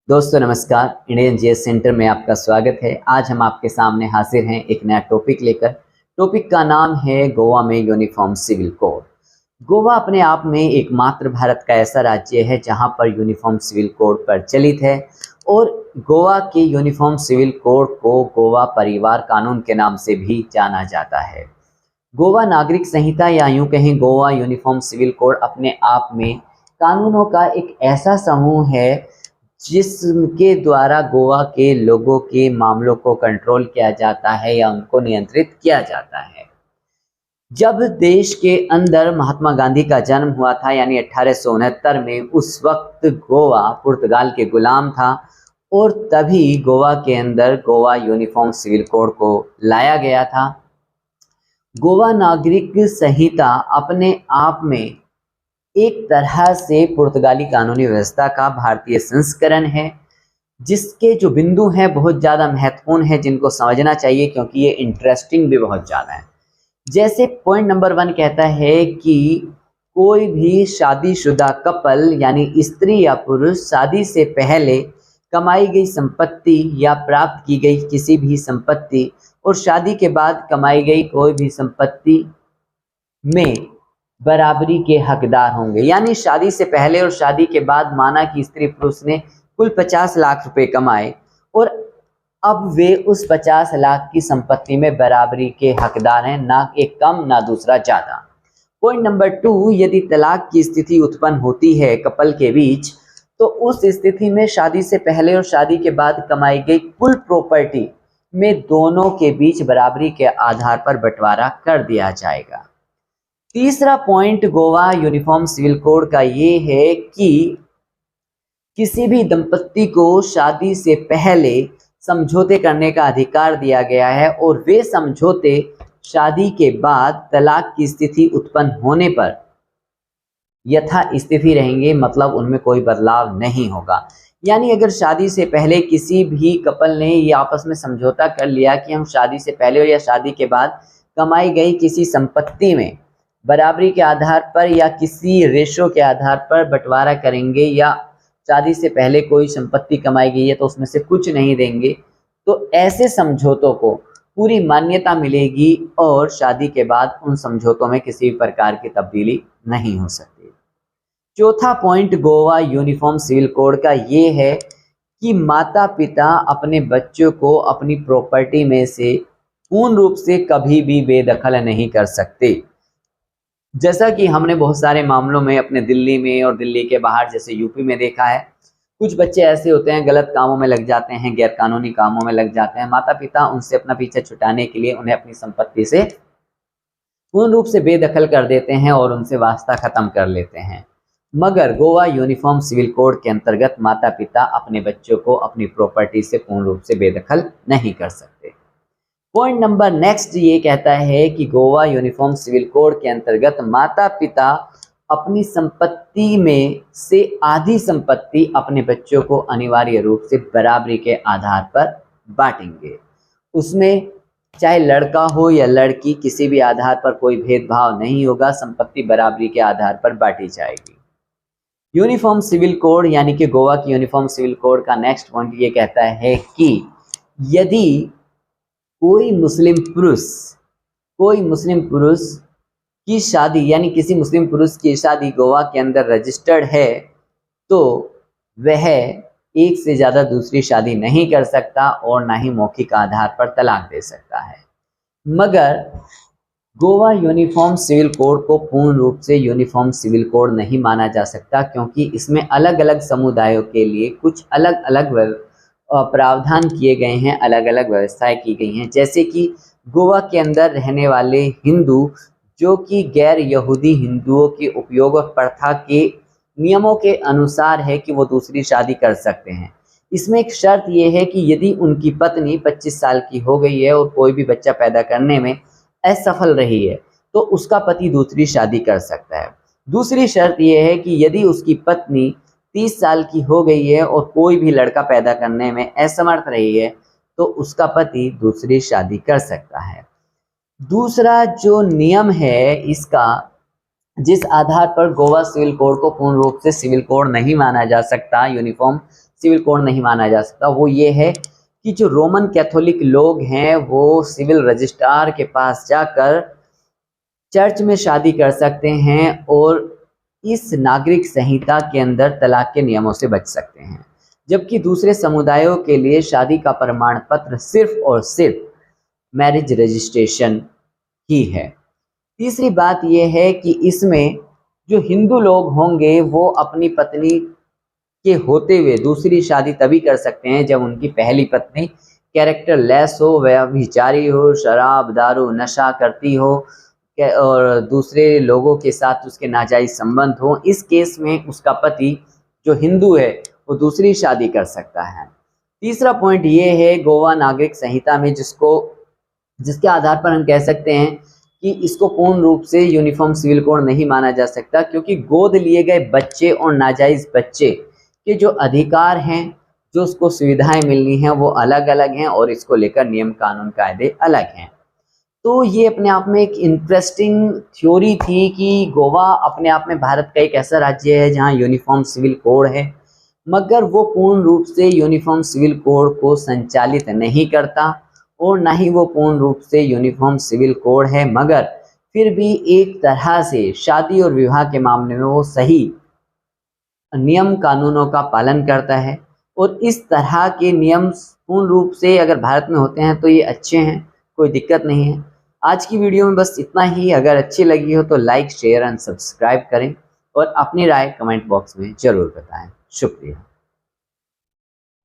दोस्तों नमस्कार, Indian GS centre में आपका स्वागत है। आज हम आपके सामने हाजिर हैं एक नया टॉपिक लेकर। टॉपिक का नाम है गोवा में यूनिफॉर्म सिविल कोड। गोवा अपने आप में एकमात्र भारत का ऐसा राज्य है जहां पर यूनिफॉर्म सिविल कोड प्रचलित है और गोवा के यूनिफॉर्म सिविल कोड को गोवा परिवार कानून के नाम से भी जाना जाता है। गोवा नागरिक संहिता या यूं कहें गोवा यूनिफॉर्म सिविल कोड अपने आप में कानूनों का एक ऐसा समूह है जिसके द्वारा गोवा के लोगों के मामलों को कंट्रोल किया जाता है या उनको नियंत्रित किया जाता है। जब देश के अंदर महात्मा गांधी का जन्म हुआ था यानी 1869 में, उस वक्त गोवा पुर्तगाल के गुलाम था और तभी गोवा के अंदर गोवा यूनिफॉर्म सिविल कोड को लाया गया था। गोवा नागरिक संहिता अपने आप में एक तरह से पुर्तगाली कानूनी व्यवस्था का भारतीय संस्करण है, जिसके जो बिंदु हैं बहुत ज़्यादा महत्वपूर्ण है, जिनको समझना चाहिए क्योंकि ये इंटरेस्टिंग भी बहुत ज़्यादा है। जैसे पॉइंट नंबर 1 कहता है कि कोई भी शादीशुदा कपल यानी स्त्री या पुरुष शादी से पहले कमाई गई संपत्ति या प्राप्त की गई किसी भी संपत्ति और शादी के बाद कमाई गई कोई भी संपत्ति में बराबरी के हकदार होंगे। यानी शादी से पहले और शादी के बाद माना कि स्त्री पुरुष ने कुल 50 लाख रुपए कमाए और अब वे उस 50 लाख की संपत्ति में बराबरी के हकदार हैं, ना एक कम ना दूसरा ज्यादा। पॉइंट नंबर 2, यदि तलाक की स्थिति उत्पन्न होती है कपल के बीच तो उस स्थिति में शादी से पहले और शादी के बाद कमाई गई कुल प्रॉपर्टी में दोनों के बीच बराबरी के आधार पर बंटवारा कर दिया जाएगा। तीसरा point Goa uniform civil code का ये है कि किसी भी दंपत्ति को शादी से पहले समझौते करने का अधिकार दिया गया है और वे समझौते शादी के बाद तलाक की स्थिति उत्पन्न होने पर यथा स्थिति रहेंगे, मतलब उनमें कोई बदलाव नहीं होगा। यानी अगर शादी से पहले किसी भी कपल ने ये आपस में समझौता कर लिया कि हम शादी से पहले या शादी के बाद कमाई गई किसी संपत्ति में बराबरी के आधार पर या किसी रेशो के आधार पर बंटवारा करेंगे या शादी से पहले कोई संपत्ति कमाई गई है तो उसमें से कुछ नहीं देंगे, तो ऐसे समझौतों को पूरी मान्यता मिलेगी और शादी के बाद उन समझौतों में किसी भी प्रकार की तब्दीली नहीं हो सकती। चौथा point Goa uniform civil code का ये है कि माता पिता अपने बच्चों को अपनी प्रॉपर्टी में से पूर्ण रूप से कभी भी बेदखल नहीं कर सकते। जैसा कि हमने बहुत सारे मामलों में अपने दिल्ली में और दिल्ली के बाहर जैसे यूपी में देखा है, कुछ बच्चे ऐसे होते हैं गलत कामों में लग जाते हैं, गैर कानूनी कामों में लग जाते हैं। माता पिता उनसे अपना पीछा छुटाने के लिए उन्हें अपनी संपत्ति से पूर्ण रूप से बेदखल कर देते हैं और उनसे वास्ता खत्म कर लेते हैं। मगर गोवा यूनिफॉर्म सिविल कोड के अंतर्गत माता पिता अपने बच्चों को अपनी प्रॉपर्टी से पूर्ण रूप से बेदखल नहीं कर सकते। पॉइंट नंबर नेक्स्ट ये कहता है कि गोवा यूनिफॉर्म सिविल कोड के अंतर्गत माता पिता अपनी संपत्ति में से आधी संपत्ति अपने बच्चों को अनिवार्य रूप से बराबरी के आधार पर बांटेंगे। उसमें चाहे लड़का हो या लड़की, किसी भी आधार पर कोई भेदभाव नहीं होगा, संपत्ति बराबरी के आधार पर बांटी जाएगी। यूनिफॉर्म सिविल कोड यानी कि गोवा की यूनिफॉर्म सिविल कोड का नेक्स्ट पॉइंट ये कहता है कि यदि कोई मुस्लिम पुरुष की शादी यानी किसी मुस्लिम पुरुष की शादी गोवा के अंदर रजिस्टर्ड है तो वह एक से ज़्यादा दूसरी शादी नहीं कर सकता और ना ही मौखिक आधार पर तलाक दे सकता है। मगर गोवा यूनिफॉर्म सिविल कोड को पूर्ण रूप से यूनिफॉर्म सिविल कोड नहीं माना जा सकता क्योंकि इसमें अलग अलग समुदायों के लिए कुछ अलग अलग प्रावधान किए गए हैं, अलग अलग व्यवस्थाएं की गई हैं। जैसे कि गोवा के अंदर रहने वाले हिंदू जो कि गैर यहूदी हिंदुओं के उपयोग और प्रथा के नियमों के अनुसार है कि वो दूसरी शादी कर सकते हैं। इसमें एक शर्त ये है कि यदि उनकी पत्नी 25 साल की हो गई है और कोई भी बच्चा पैदा करने में असफल रही है तो उसका पति दूसरी शादी कर सकता है। दूसरी शर्त ये है कि यदि उसकी पत्नी 30 साल की हो गई है और कोई भी लड़का पैदा करने में असमर्थ रही है तो उसका पति दूसरी शादी कर सकता है। दूसरा जो नियम है इसका, जिस आधार पर गोवा सिविल कोड को पूर्ण रूप से सिविल कोड नहीं माना जा सकता, यूनिफॉर्म सिविल कोड नहीं माना जा सकता वो ये है कि जो रोमन कैथोलिक लोग हैं वो सिविल रजिस्ट्रार के पास जाकर चर्च में शादी कर सकते हैं और इस नागरिक संहिता के अंदर तलाक के नियमों से बच सकते हैं, जबकि दूसरे समुदायों के लिए शादी का प्रमाण पत्र सिर्फ और सिर्फ मैरिज रजिस्ट्रेशन ही है। तीसरी बात यह है कि इसमें जो हिंदू लोग होंगे वो अपनी पत्नी के होते हुए दूसरी शादी तभी कर सकते हैं जब उनकी पहली पत्नी कैरेक्टर लेस हो, व्यभिचारी हो, शराब दारू नशा करती हो और दूसरे लोगों के साथ उसके नाजायज संबंध हो। इस केस में उसका पति जो हिंदू है वो दूसरी शादी कर सकता है। तीसरा पॉइंट ये है गोवा नागरिक संहिता में जिसके आधार पर हम कह सकते हैं कि इसको पूर्ण रूप से यूनिफॉर्म सिविल कोड नहीं माना जा सकता, क्योंकि गोद लिए गए बच्चे और नाजायज बच्चे के जो अधिकार हैं, जो उसको सुविधाएं मिलनी हैं वो अलग अलग हैं और इसको लेकर नियम कानून कायदे अलग हैं। तो ये अपने आप में एक इंटरेस्टिंग थ्योरी थी कि गोवा अपने आप में भारत का एक ऐसा राज्य है जहाँ यूनिफॉर्म सिविल कोड है, मगर वो पूर्ण रूप से यूनिफॉर्म सिविल कोड को संचालित नहीं करता और ना ही वो पूर्ण रूप से यूनिफॉर्म सिविल कोड है, मगर फिर भी एक तरह से शादी और विवाह के मामले में वो सही नियम कानूनों का पालन करता है। और इस तरह के नियम पूर्ण रूप से अगर भारत में होते हैं तो ये अच्छे हैं, कोई दिक्कत नहीं है। आज की वीडियो में बस इतना ही। अगर अच्छी लगी हो तो लाइक शेयर एंड सब्सक्राइब करें और अपनी राय कमेंट बॉक्स में ज़रूर बताएं। शुक्रिया।